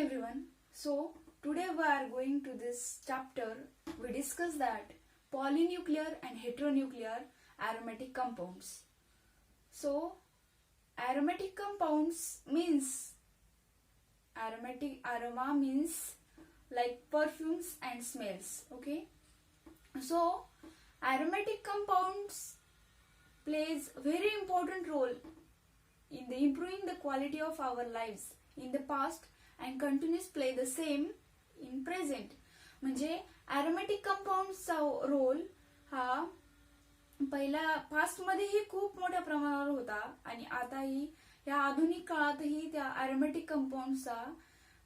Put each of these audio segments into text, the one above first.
everyone. So today we are going to this chapter. We discuss that polynuclear and heteronuclear aromatic compounds. So aromatic compounds means aroma means like perfumes and smells. Okay. So aromatic compounds plays very important role in the improving the quality of our lives in the past and continues play the same in present. म्हणजे aromatic compounds चा role हा पहिला past मध्येही खूप मोठ्या प्रमाणावर होता आणि आताही या आधुनिक काळातही त्या aromatic compounds चा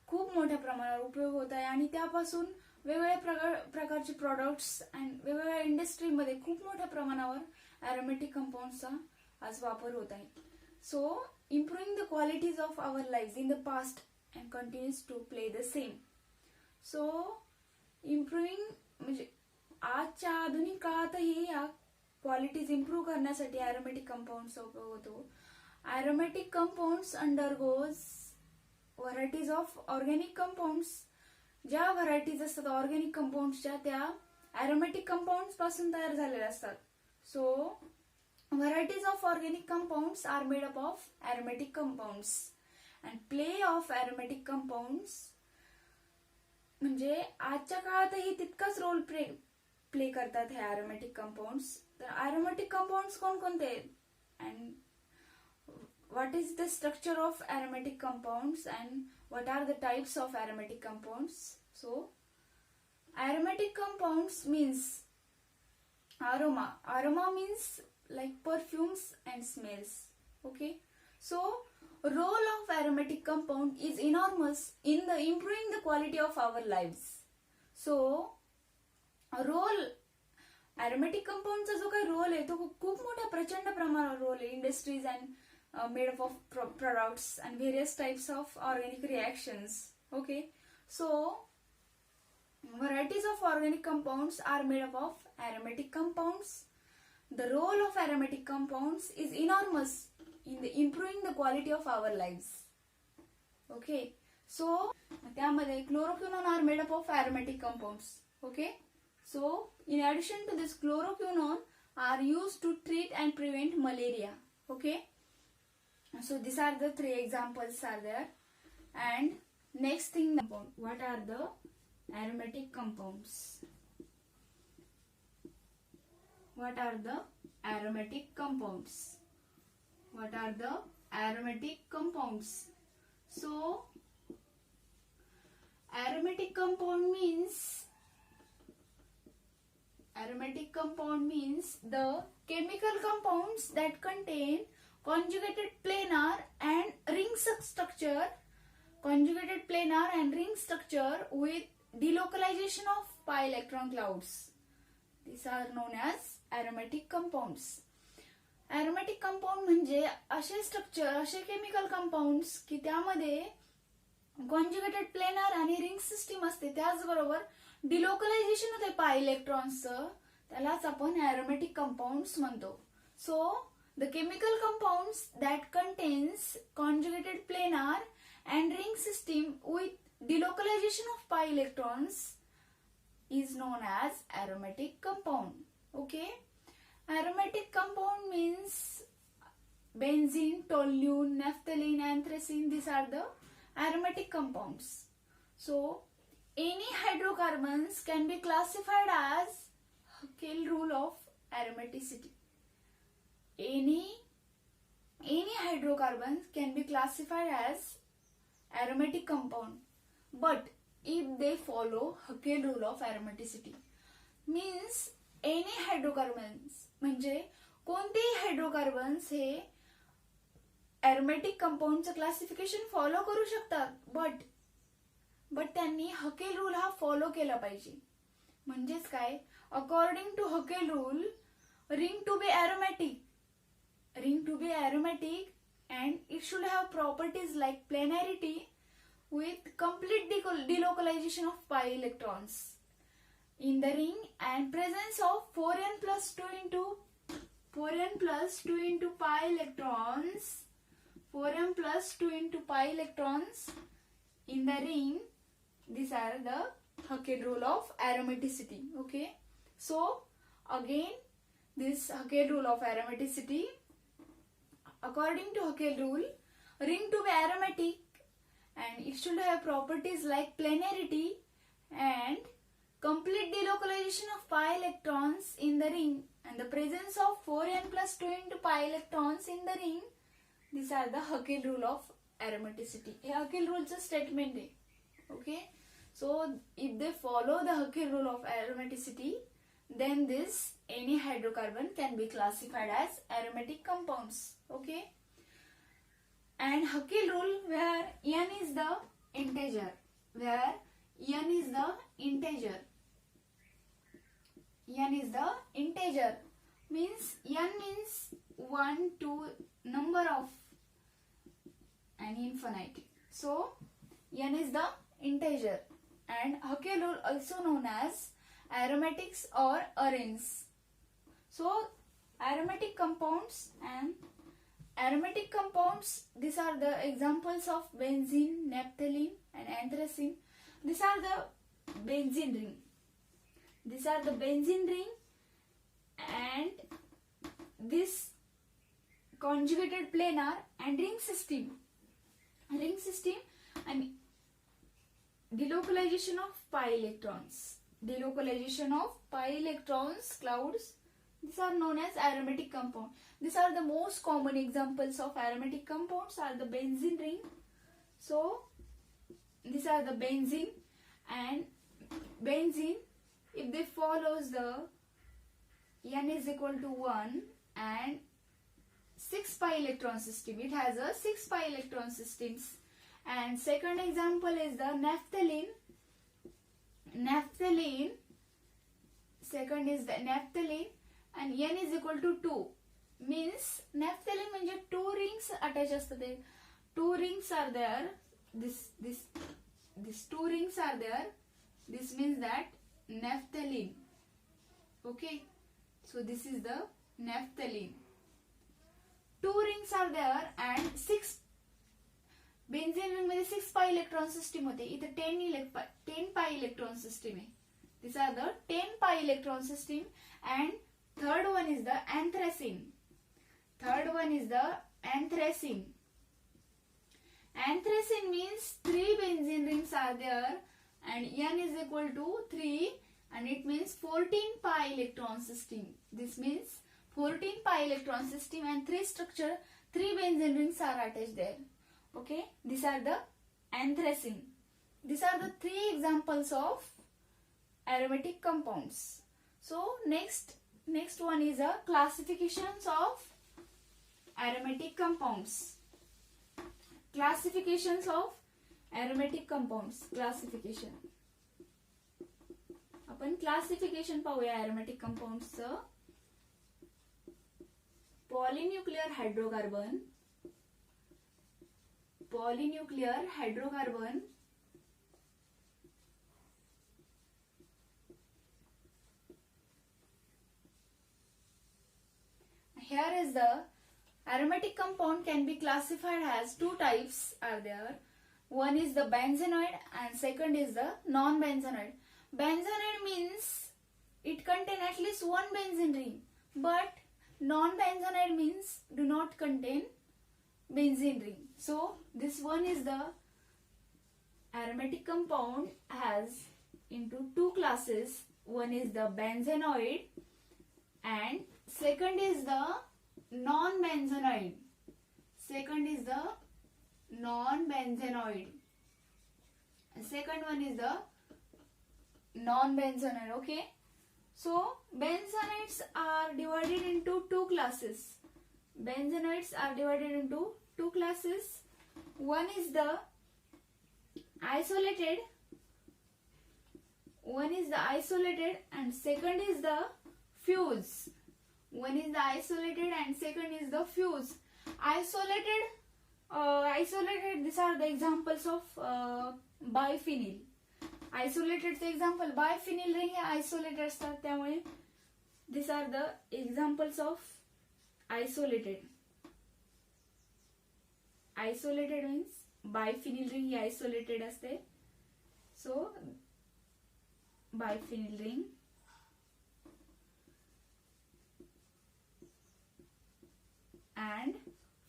खूप मोठ्या प्रमाणावर उपयोग होत आहे आणि त्यापासून वेगवेगळ्या प्रकारचे प्रोडक्ट्स आणि वेगवेगळ्या इंडस्ट्रीमध्ये खूप मोठ्या प्रमाणावर aromatic compounds चा आज वापर होत आहे. So improving the qualities of our lives in the past and continues to play the same. So improving म्हणजे आजच्या आधुनिक काळातही या क्वालिटीज इम्प्रूव्ह करण्यासाठी aromatic compounds चा उपयोग होतो. Aromatic compounds undergoes varieties of organic compounds. ज्या व्हरायटीज असतात ऑर्गॅनिक कंपाऊंड्सच्या त्या aromatic compounds पासून तयार झालेल्या असतात. So varieties of organic compounds are made up of aromatic compounds and play of aromatic compounds म्हणजे आजच्या काळातही तितकाच रोल प्ले करतात हे aromatic compounds. तर aromatic compounds कोणकोणते and what is the structure of aromatic compounds and what are the types of aromatic compounds? So aromatic compounds means aroma means like perfumes and smells. Okay, so role of aromatic compound is enormous in the improving the quality of our lives. So role aromatic compound चा जो काही role आहे तो खूप मोठ्या प्रचंड प्रमाणावर role आहे industries and made up of products and various types of organic reactions. Okay, so varieties of organic compounds are made up of aromatic compounds. The role of aromatic compounds is enormous in the improving the quality of our lives. Okay, so त्यामध्ये chloroquinone are made up of aromatic compounds. Okay, so in addition to this, chloroquinone are used to treat and prevent malaria. Okay, so these are the three examples are there. And next thing, what are the aromatic compounds? What are the aromatic compounds? What are the aromatic compounds? So aromatic compound means the chemical compounds that contain conjugated planar and ring structure with delocalization of pi electron clouds. These are known as aromatic compounds. Aromatic compound म्हणजे असे structure, असे chemical compounds की त्यामध्ये conjugated planar आणि ring system असते, त्याचबरोबर डिलोकलायझेशन होते पाय इलेक्ट्रॉन्सचं, त्यालाच आपण aromatic compounds म्हणतो. So the chemical compounds that contains conjugated planar and ring system with delocalization of pi electrons is known as aromatic compound. Okay, aromatic compound means benzene, toluene, naphthalene, anthracene. These are the aromatic compounds. So any hydrocarbons can be classified as huckel rule of aromaticity. Any hydrocarbons can be classified as aromatic compound, but if they follow huckel rule of aromaticity, means any hydrocarbons म्हणजे कोणतेही hydrocarbons हे aromatic compound चं classification follow करू शकतात, but त्यांनी Hückel rule हा follow केला पाहिजे. म्हणजेच काय, according to Huckel rule, ring to be aromatic and it should have properties like planarity with complete delocalization of pi electrons in the ring and presence of 4n plus 2 into pi electrons in the ring. These are the huckel rule of aromaticity. Okay, so again this huckel rule of aromaticity. According to huckel rule, ring to be aromatic and it should have properties like planarity and complete delocalization of pi electrons in the ring and the presence of 4n plus 2 into pi electrons in the ring. These are the huckel rule of aromaticity. Huckel rule is a statement. Okay, so if they follow the huckel rule of aromaticity, then this any hydrocarbon can be classified as aromatic compounds. Okay, and huckel rule where n is the integer, where n is the integer, n is the integer means n means 1 to number of an infinite. So n is the integer, and huckel rule also known as aromatics or arenes. So aromatic compounds and aromatic compounds, these are the examples of benzene, naphthalene and anthracene. These are the benzene ring. These are the benzene ring, and this conjugated planar and ring system and delocalization of pi electrons. Delocalization of pi electrons clouds. These are known as aromatic compound. These are the most common examples of aromatic compounds are the benzene ring. So these are the benzene, and benzene, if they follows the n is equal to 1 and 6 pi electron system, it has a 6 pi electron systems. And second example is the naphthalene. Second is the naphthalene, and n is equal to 2 means naphthalene म्हणजे 2 rings attached असतात. 2 rings are there. These 2 rings are there. This means that naphthalene. Okay, so this is the naphthalene. 2 rings are there and 6 benzene ring मध्ये 6 pi electron system होते. इथे 10 pi electron system आहे. These are the 10 pi electron system. And third one is the anthracene. Anthracene means 3 benzene rings are there and n is equal to 3, and it means 14 pi electron system. This means 14 pi electron system and 3 benzene rings are attached there. Okay, these are the anthracene. These are the 3 examples of aromatic compounds. So next one is a classifications of aromatic compounds. Classifications of aromatic compounds. Classification. आपण classification पाहूया aromatic compounds चं. Polynuclear hydrocarbon. Here is the aromatic compound can be classified as 2 types are there. One is the benzenoid and second is the non-benzenoid. Benzenoid means it contain at least 1 benzene ring, but non-benzenoid means do not contain benzene ring. So this one is the aromatic compound has into 2 classes. One is the benzenoid and second is the non-benzenoid. Second one is the non-benzenoid. Okay, so benzenoids are divided into 2 classes. One is the isolated and second is the fuse. Isolated, these are the examples of biphenyl. Isolated चे example biphenyl ring हे isolated असतात, त्यामुळे these are the examples of isolated. Isolated means biphenyl ring ही isolated असते. So biphenyl ring and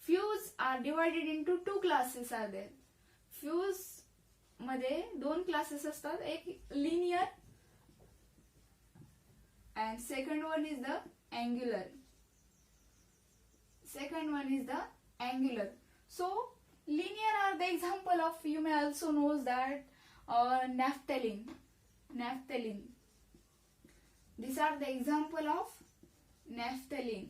fuse are divided into two classes are there. Fuse मध्ये दोन classes असतात, एक linear and second one is the angular. Second one is the angular. So linear are the example of, you may also know that naphthalene. Naphthalene. These are the example of naphthalene.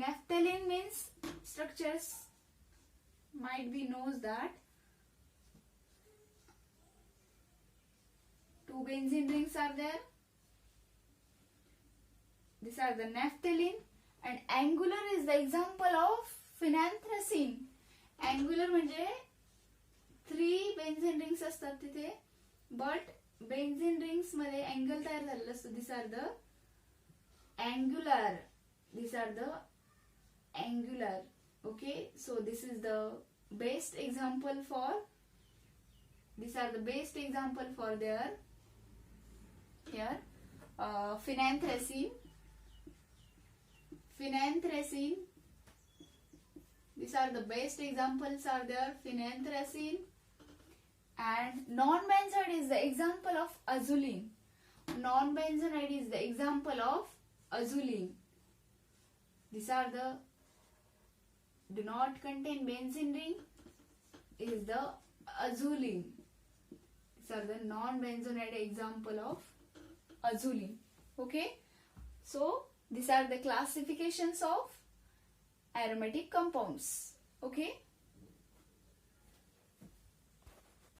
Naphthalene means structures might be knows that two benzene rings are there. These are the naphthalene. And angular is the example of phenanthracene. Angular म्हणजे 3 benzene rings असतात तिथे, but benzene rings मध्ये angle तयार झालेला असतो. These are the angular. These are the angular. Okay, so this is the best example for, these are the best example for their here phenanthracene. Phenanthracene, these are the best examples are there, phenanthracene. And non-benzoate is the example of azulene. Non-benzoate is the example of azulene. These are the do not contain benzene ring is the azulene. These are the non-benzoate example of azulene. Okay, so these are the classifications of aromatic compounds. Okay.